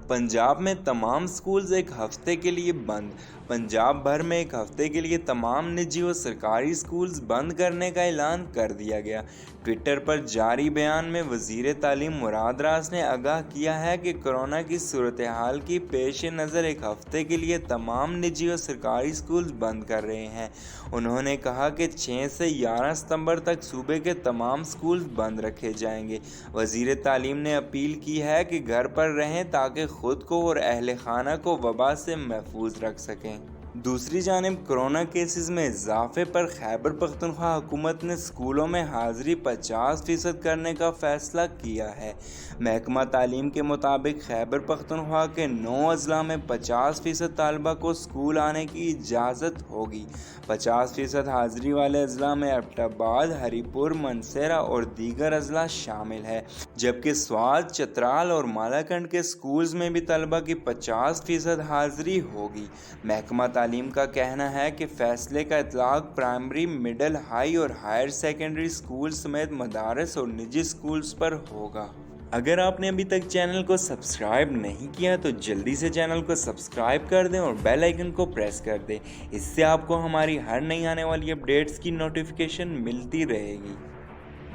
पंजाब में तमाम स्कूल्स एक हफ्ते के लिए बंद। पंजाब भर में एक हफ्ते के लिए तमाम निजी और सरकारी स्कूल्स बंद करने का ऐलान कर दिया गया। ट्विटर पर जारी बयान में वज़ीर तालीम मुराद रास ने आगाह किया है कि कोरोना की सूरत हाल की पेश नज़र एक हफ्ते के लिए तमाम निजी और सरकारी स्कूल्स बंद कर रहे हैं। उन्होंने कहा कि 6 से 11 सितंबर तक सूबे के तमाम स्कूल्स बंद रखे जाएंगे। वज़ीर तालीम ने अपील की है कि घर पर रहें ताकि ख़ुद को और अहल खाना को वबा से महफूज रख सकें। दूसरी जानिब कोरोना केसेस में इजाफे पर खैबर पख्तूनख्वा हुकूमत ने स्कूलों में हाज़िरी 50% करने का फ़ैसला किया है। महकमा तालीम के मुताबिक खैबर पख्तूनख्वा के 9 अज़ला में 50% तालबा को स्कूल आने की इजाज़त होगी। 50% हाज़िरी वाले अज़ला में एबटाबाद, हरीपुर, मनसेरा और दीगर अज़ला शामिल है, जबकि स्वात, चतराल और मालाकंड के स्कूल्स में भी तलबा की 50% हाज़िरी होगी। महकमा तालीम का कहना है कि फ़ैसले का इतलाक़ प्राइमरी, मिडल, हाई और हायर सेकेंडरी स्कूल समेत मदारस और निजी स्कूल्स पर होगा। अगर आपने अभी तक चैनल को सब्सक्राइब नहीं किया तो जल्दी से चैनल को सब्सक्राइब कर दें और बेल आइकन को प्रेस कर दें। इससे आपको हमारी हर नई आने वाली अपडेट्स की नोटिफिकेशन मिलती रहेगी।